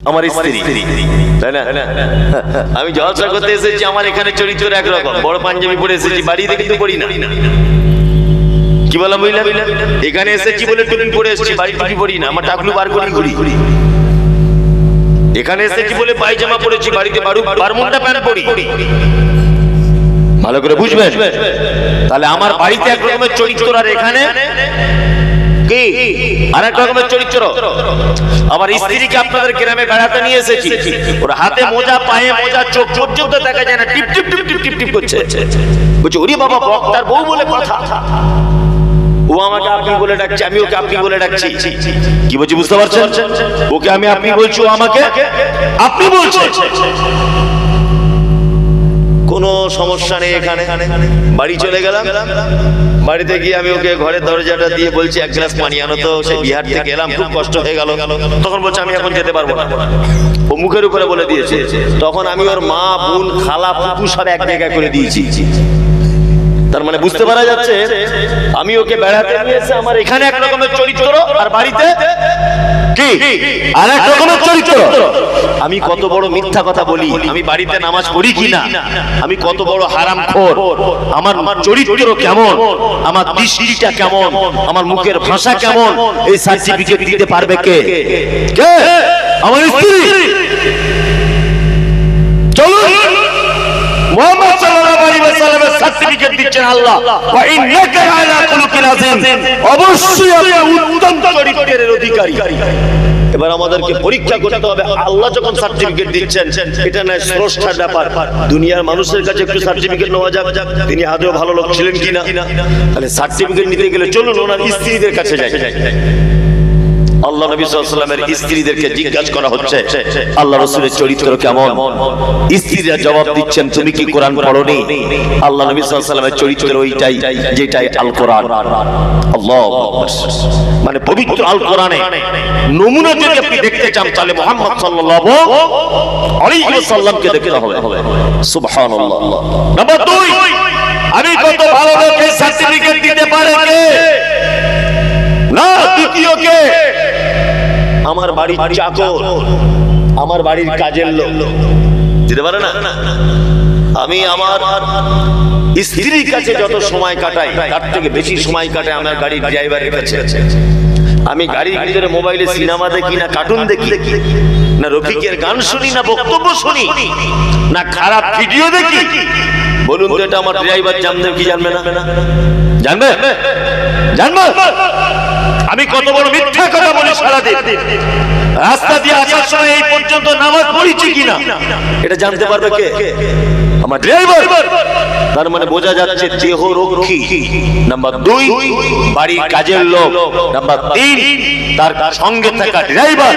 আমার স্ত্রী, তাই না? আমি জলসা করতে এসেছি, আমার এখানে চরিত্র একরকম, বড় পাঞ্জাবি পরে এসেছি, বাড়িতে কিন্তু পড়ি না। কি বললাম বুঝলাম? এখানে এসেছি বলে টুপি পরে এসেছি, বাড়ি টুপি পড়ি না, আমার টাকলু বার করে ঘুরি। এখানে এসেছি বলে পায়জামা পরেছি, বাড়িতে বারমুন্ডা প্যান্ট পরি। ভালো করে বুঝবেন, তাহলে আমার বাড়িতে এক রকমের চরিত্র, আর এখানে কি আরেক রকমের চরিত্র। আমার স্ত্রীকে আপনাদের গ্রামে বেড়াতে নিয়ে এসেছি, ওর হাতে মোজা, পায়ে মোজা, চোখ পর্যন্ত দেখা যায় না, টিপ টিপ টিপ টিপ টিপ টিপ করছে। বলছে ওরে বাবা, বক্তার বউ বলে কথা। ও আমাকে আপনি বলে ডাকছে, আমি ওকে আপনি বলে ডাকছি। কি বলছি বুঝতে পারছেন? ওকে আমি আপনি বলছি, ও আমাকে আপনি বলছে। কোনো সমস্যা নেই এখানে। বাড়ি চলে গেলাম, বাড়িতে গিয়ে আমি ওকে ঘরের দরজাটা দিয়ে বলছি এক গ্লাস পানি আনো তো, সেই বিহার থেকে এলাম, খুব কষ্ট হয়ে গেল। তখন বলছে আমি এখন যেতে পারবো না, ও মুখের উপরে বলে দিয়েছে। তখন আমি ওর মা, বোন, খালা, ফুপু সব এক জায়গায় করে দিয়েছি। তার মানে বুঝতে পারা যাচ্ছে আমি ওকে বেড়াতে নিয়েছে, আমার এখানে এক রকমের চরিত্র, আর বাড়িতে কি আর এক রকমের চরিত্র। আমি কত বড় মিথ্যা কথা বলি, আমি বাড়িতে নামাজ পড়ি কিনা, আমি কত বড় হারামখোর, আমার চরিত্র কেমন, আমার দৃষ্টিটা কেমন, আমার মুখের ভাষা কেমন, এই সার্টিফিকেট দিতে পারবে কে? কে? আমার স্ত্রী। চলুন, মুহাম্মদ সাল্লাল্লাহু আলাইহি ওয়াসাল্লামের সার্টিফিকেট দিচ্ছেন আল্লাহ, ওয়া ইন্নাকা আলা খুলুকিন আযীম, অবশ্যই আপনি উত্তম চরিত্রের অধিকারী। এবার আমাদেরকে পরীক্ষা করতে হবে, আল্লাহ যখন সার্টিফিকেট দিচ্ছেন, এটা নয় স্রষ্টার ব্যাপার। দুনিয়ার মানুষের কাছে একটু সার্টিফিকেট নেওয়া যাক, তিনি আদৌ ভালো লোক ছিলেন কিনা। তাহলে সার্টিফিকেট নিতে গেলে চলুন ওনার স্ত্রীদের কাছে যাই। আল্লাহ নবী সাল্লাল্লাহু আলাইহি ওয়াসাল্লামের স্ত্রীদেরকে জিজ্ঞাসা করা হচ্ছে আল্লাহ রাসূলের চরিত্র কেমন। স্ত্রীরা জবাব দিচ্ছেন, তুমি কি কোরআন পড়োনি? আল্লাহ নবী সাল্লাল্লাহু আলাইহি ওয়াসাল্লামের চরিত্র ওইটাই যেটাই আল কোরআন। আল্লাহু আকবার। মানে পবিত্র আল কোরআনে নমুনা যদি আপনি দেখতে চান, তাহলে মুহাম্মদ সাল্লাল্লাহু আলাইহি ওয়াসাল্লামকে দেখতে হবে। সুবহানাল্লাহ। নাম্বার 2, আমি কত ভালো লোক, এই সার্টিফিকেট দিতে পারে কে? না, দ্বিতীয় কে? আমার বাড়ির চাকর, আমার বাড়ির কাজের লোক দিতে পারে না। আমি আমার স্ত্রীর কাছে যত সময় কাটাই, তার থেকে বেশি সময় কাটাই আমার গাড়ির ড্রাইভারের কাছে। আমি গাড়ির ভিতরে মোবাইলে সিনেমা দেখি না, কার্টুন দেখি না, রফিকের গান শুনি না, বক্তব্য শুনি না, খারাপ ভিডিও দেখি। বলুন তো, এটা আমার ড্রাইভার জানবে কি জানবে না? জানবে? জানবে? আমি কত বড় মিথ্যা কথা বলি সারাদিন, রাস্তা দিয়ে আসার সময় এই পর্যন্ত নামাজ পড়েছি কিনা এটা জানতে পারবে কে? আমার ড্রাইভার। তার মানে বোঝা যাচ্ছে দেহ রক্ষী। নাম্বার 2, বাড়ির কাজের লোক। নাম্বার 3, তার সঙ্গে থাকা ড্রাইভার,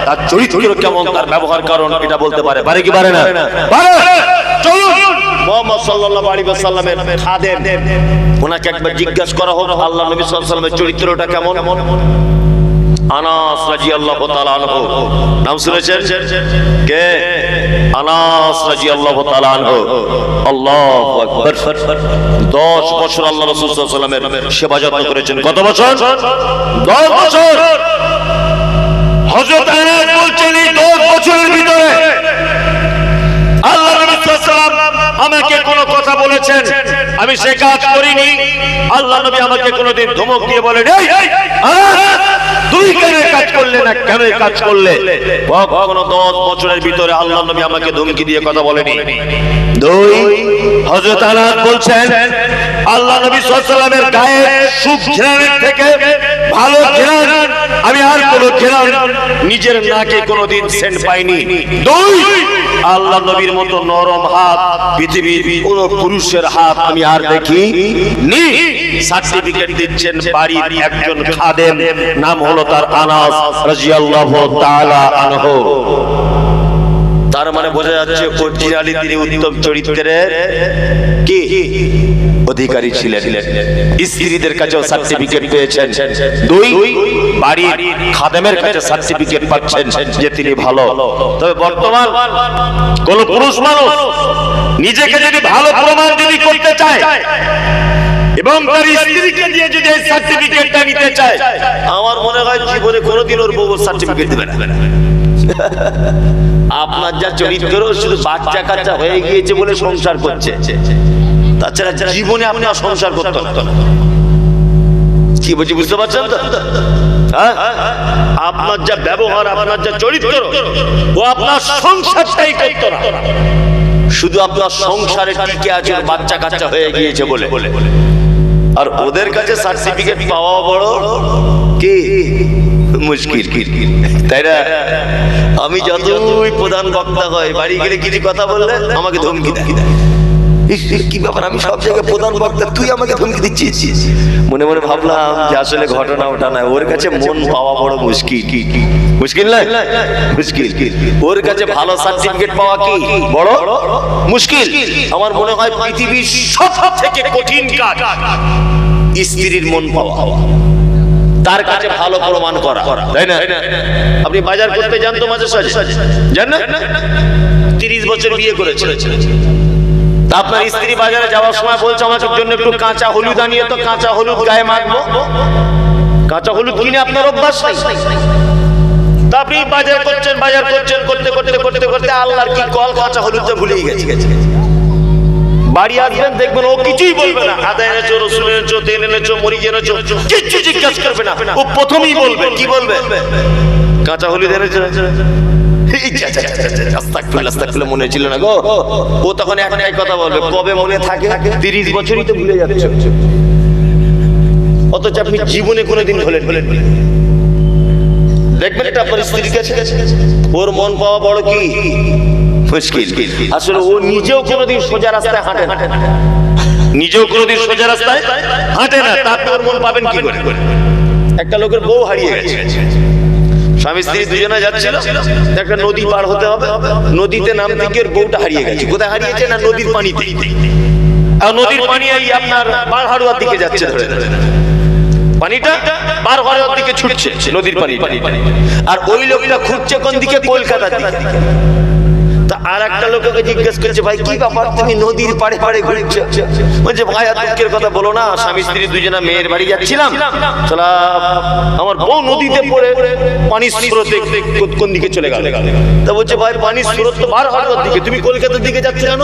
তার চরিত্র কেমন, তার ব্যবহার কারণ এটা বলতে পারে। পারে কি পারে না? পারে। চলুন, মুহাম্মদ সাল্লাল্লাহু আলাইহি ওয়াসাল্লামের খাদেম, ওনাকে একবার জিজ্ঞাসা করা হোক আল্লাহ নবী সাল্লাল্লাহু আলাইহি ওয়াসাল্লামের চরিত্রটা কেমন। আনাস রাদিয়াল্লাহু তাআলা আনহু, নাম শুনেছেন? কে? আনাস রাদিয়াল্লাহু তাআলা আনহু। আল্লাহু আকবার। 10 বছর আল্লাহ রাসূল সাল্লাল্লাহু আলাইহি ওয়াসাল্লামের সেবা যত্ন করেছেন। কত বছর? 10 বছর। হযরত আনাস বলছেন, এই 10 বছরের ভিতরে আল্লাহ নবী সাল্লাল্লাহু আলাইহি ওয়াসাল্লাম আমাকে কোন কথা বলেছেন, আমি সে কাজ করিনি। আল্লাহ নবী আমাকে কোনদিন ধমক দিয়ে বলেন, এই তুই কেন কাজ করলে না, কেন কাজ করলে? কখনো 10 বছরের ভিতরে আল্লাহ নবী আমাকে ধমকি দিয়ে কথা বলেনি। 2, হযরত আনাস বলছেন, আল্লাহ নবী সাল্লাল্লাহু আলাইহি ওয়াসাল্লামের গায়ে সুখ ঘ্রাণের থেকে ভালো ঘ্রাণ আমি আর কোন ঘ্রাণ নিজের নাকে কোনদিন সেন্ট পাইনি। 2, আল্লাহ নবীর মতো নরম হাত পৃথিবীর কোন পুরুষের হাত আমি আর দেখি নি। সার্টিফিকেট দিচ্ছেন বাড়ির একজন খাদেম, নাম হলো তার আনাস রাদিয়াল্লাহু তাআলা আনহু। তার মানে বোঝা যাচ্ছে অরিজিনালি তিনি উত্তম চরিত্রের কি অধিকারী ছিলেন। স্ত্রীদের কাছেও সার্টিফিকেট পেয়েছেন। 2, বাড়ির খাদেমের কাছে সার্টিফিকেট পাচ্ছেন যে তিনি ভালো। তবে বর্তমান কোন পুরুষ মানুষ নিজেকে যদি ভালো প্রমাণ যদি করতে চায় এবং তার স্ত্রীকে দিয়ে যদি এই সার্টিফিকেটটা নিতে চায়, আমার মনে হয় জীবনে কোনোদিন ওর বউ সার্টিফিকেট দিবে না। আপনার যা চরিত্র শুধু বাচ্চা কাচ্চা হয়ে গিয়েছে বলে সংসার করছে, তাছাড়া জীবনে আপনার সংসার করতে না। কি বলছি বুঝতে পারছেন তো? আপনার যা ব্যবহার, আপনার যা চরিত্র, ও আপনার সংসারটাই করতো না, শুধু আপনার সংসারে টিকে আছে বাচ্চা কাচ্চা হয়ে গিয়েছে বলে। আর ওদের কাছে সার্টিফিকেট পাওয়া বড় কি মুশকিল, তাই না? আমি যতই প্রধান বক্তা হয়, বাড়ি গেলে কিছু কথা বললে আমাকে ধমকি দেয়। কি ব্যাপার, আমি সব জায়গায় প্রধান বক্তা, তুই আমাকে ধমকি দিচ্ছিস? মনে মনে ভাবলাম যে আসলে ঘটনা ওটা নয়, ওর কাছে মন পাওয়া বড় মুশকিল। মুশকিল নয়, মুশকিল। ওর কাছে ভালো সার্টিফিকেট পাওয়া কি বড় মুশকিল। আমার মনে হয় পৃথিবীর সব থেকে কঠিন কাজ স্ত্রীর মন পাওয়া, তার কাছে ভালো প্রমাণ করা, তাই না? আপনি বাজার করতে যান তো মাঝে সাঝে, জান না? 30 বছর বিয়ে করেছেন, আপনার স্ত্রী বাজারে যাওয়ার সময় বলছে আমার জন্য একটু কাঁচা হলুদ আনিয়ে, তো কাঁচা হলুদ গায়ে মাখবো। কাঁচা হলুদ কিনে আপনার অভ্যাস নেই, তা আপনি বাজার করছেন করতে করতে করতে করতে আল্লাহর কি কল, কাঁচা হলুদটা ভুলেই গেছে। বাড়ি আসবেন দেখবেন ও কিছুই বলবে না। আদা এনেছো, রসুন এনেছো, তেল এনেছো, মরিচ এনেছো, কিচ্ছু জিজ্ঞাসা করবে না। ও প্রথমেই বলবে, কি বলবে? কাঁচা হলুদ এনেছো। মনে ছিল না গো। ও তখন একটাই কথা বলবে, কবে মনে থাকে? 30 বছরই তো ভুলে যাচ্ছে। অথচ আপনি জীবনে কোনোদিন ভুলেন দেখবেন এটা আপনার স্ত্রীর কাছে ওর মন পাওয়া বড় কি মুশকিল। আসলে ও নিজেও কোনোদিন সোজা রাস্তায় হাঁটে না, নিজেও কোনোদিন সোজা রাস্তায় হাঁটে না, তারপর ওর মন পাবেন কি করে? একটা লোকের বউ হারিয়ে গেছে, স্বামী স্ত্রী দুজনে যাচ্ছিল, একটা নদী পার হতে হবে, নদীতে নামতে গিয়ে বউটা হারিয়ে গেছে। কোথায় হারিয়েছে? না নদীর পানিতে। আর নদীর পানি এই আপনার বারহাড়ুয়ার দিকে যাচ্ছে, ধরে পানিটা বারহাড়ুয়ার দিকে ছুটছে নদীর পানি। আর ওই লোকটা খুঁজছে কোন দিকে? কলকাতার দিকে। তা আর একটা লোককে জিজ্ঞেস করছে, ভাই কি ব্যাপার, তুমি নদীর পাড়ে পাড়ে ঘুরছো? বলছে, ভাই আর দুঃখের কথা বলো না, স্বামী স্ত্রী দুজনে মেয়ের বাড়ি যাচ্ছিলাম, আমার বউ নদীতে পড়ে পানির স্রোতে কোন দিকে চলে গেল। তা বলছে, ভাই পানির স্রোত তো বারহাড়ুয়ার দিকে, তুমি কলকাতার দিকে যাচ্ছ কেন?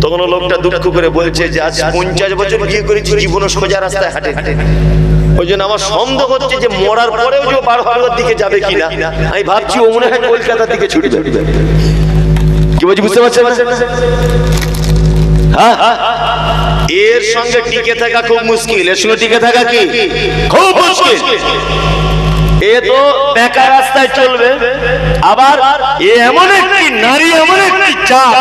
তখন লোকটা দুঃখ করে বলছে যে আজ 50 বছর বিয়ে করেছি, জীবনে সোজা রাস্তায় হাঁটে। ওই জন্য আমার সন্দেহ হচ্ছে যে মরার পরেও যে বারহাড়ুয়ার দিকে যাবে কিনা। আমি ভাবছি ও মনে হয় কলকাতার দিকে ছুটে যাবে। কি বলছি বুঝতে পারছেন? এর সঙ্গে টিকে থাকা খুব মুশকিল, এর সঙ্গে টিকে থাকা কি খুব মুশকিল। এ তো বেকার রাস্তায় চলবে, আবার এ এমন একটি নারী, এমন একটি চাপ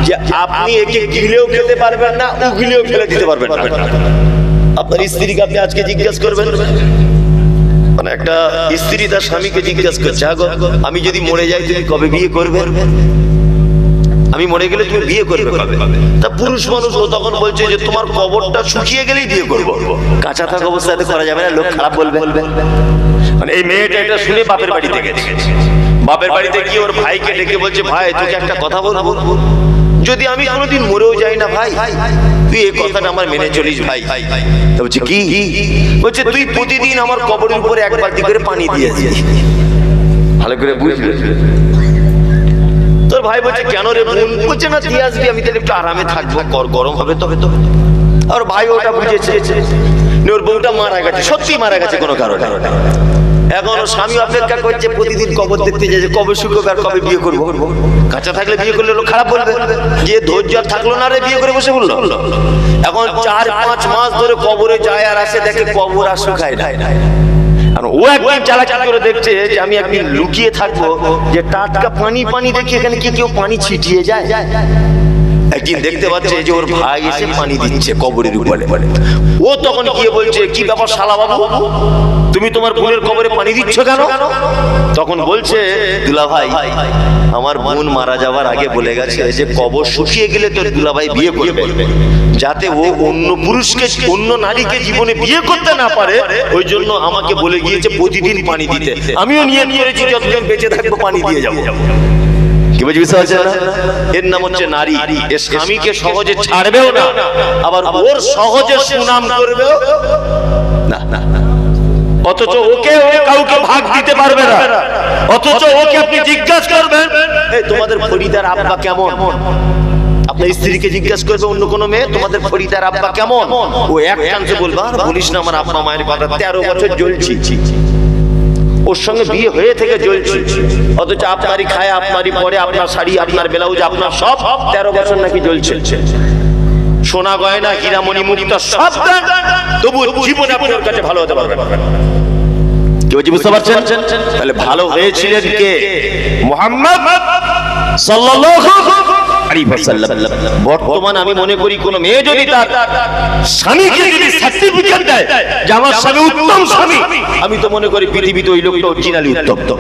যে আপনি একে গিলেও খেতে পারবেন না, উগিলেও ফেলে দিতে পারবেন না। আপনার স্ত্রীকে আপনি আজকে জিজ্ঞাসা করবেন, মানে একটা স্ত্রী তার স্বামীকে জিজ্ঞাসা করছে, আমি যদি মরে যাই তুমি কবে বিয়ে করবে? আমি মরে গেলে তুমি বিয়ে করবে কবে? তা পুরুষ মানুষ ও তখন বলছে যে তোমার কবরটা শুকিয়ে গেলেই বিয়ে করবো, কাঁচা থাকা অবস্থাতে করা যাবে না, লোক খারাপ বলবে। মানে এই মেয়েটা এটা শুনে বাপের বাড়িতে গেছে, বাপের বাড়িতে গিয়ে ওর ভাইকে ডেকে বলছে, ভাই তোকে একটা কথা বলবো, যদি আমি কোনোদিন মরেও যাই না ভাই, তুই এই কথাটা আমার মেনে চলিস ভাই। বলছে কি? বলছে তুই প্রতিদিন আমার কবরের উপরে এক বালতি করে পানি দিয়েছিস। ভালো করে বুঝলি? তোর ভাই বলছে কেন রে বোন? বলছে না দিয়ে আসবি, আমি তাহলে একটু আরামে থাকবো, গরম হবে তবে তো। আর ভাই ওটা বুঝেছে, ওর বউটা মারা গেছে, সত্যি মারা গেছে কোনো কারণে। এখন স্বামী অপেক্ষা করছে, প্রতিদিন কবর দেখতে যাচ্ছে, কবে শুকোবে আর কবে বিয়ে করবো। কাঁচা থাকলে বিয়ে করলে লোক খারাপ বলবে, যে ধৈর্য আর থাকলো না রে বিয়ে করে বসে বললো। এখন 4-5 মাস ধরে কবরে যায় আর আসে, দেখে কবর আর শুকায় না। ও একদিন চালাকি করে দেখছে যে আমি একদিন লুকিয়ে থাকবো, যে টাটকা পানি পানি দেখি এখানে কি কেউ পানি ছিটিয়ে যায়। একদিন দেখতে পাচ্ছে যে ওর ভাই এসে পানি দিচ্ছে কবরের উপরে। ও তখন গিয়ে বলছে, কি ব্যাপার শালা বাবু, তুমি তোমার বোনের কবরে পানি দিচ্ছ কেন? তখন বলছে, দুলা ভাই আমার বোন মারা যাওয়ার আগে বলে গেছে যে কবর শুকিয়ে গেলে তোর দুলা ভাই বিয়ে করবে, যাতে ও অন্য পুরুষকে, অন্য নারীকে জীবনে বিয়ে করতে না পারে, ওই জন্য আমাকে বলে গিয়েছে প্রতিদিন পানি দিতে। আমিও নিয়ত করেছি যতদিন বেঁচে থাকবো পানি দিয়ে যাবো। কি বুঝতে পারছেন না? এর নাম হচ্ছে নারী। এর স্বামীকে সহজে ছাড়বেও না, আবার ওর সহজে সুনাম করবেও না। অথচ ওকে ও কাউকে ভাগ দিতে পারবে না। অথচ ওকে আপনি জিজ্ঞাসা করবেন, এই তোমাদের ফরিদার আব্বা কেমন? আপনার স্ত্রীকে জিজ্ঞাসা করবে অন্য কোনো মেয়ে, তোমাদের ফরিদার আব্বা কেমন? ও এক কানসে বলবে, আর বলিস না, আমার আব্বা মায়ের কথা 13 বছর জ্বলছি, ওর সঙ্গে বিয়ে হয়ে থেকে জ্বলছি, অথচ আপনারই খায়, আপনারই পরে, আপনার শাড়ি, আপনার ব্লাউজ, আপনার সব 13 বছর নাকি জ্বলছে। সোনা গয়না হীরামণি মুক্তা সব দেন, তবু জীবনে আপনার কাছে ভালো হতে পারবেন না। কেউ বুঝতে পারছেন? তাহলে ভালো হয়েছিলেন কে? মুহাম্মদ সাল্লাল্লাহু আলাইহি ওয়াসাল্লাম। বর্তমান আমি মনে করি কোন মেয়ে যদি তার স্বামীকে যদি সার্টিফিকেট দেয় যে আমার স্বামী উত্তম স্বামী, আমি তো মনে করি পৃথিবীতে ওই লোকটা অরিজিনালি উত্তম।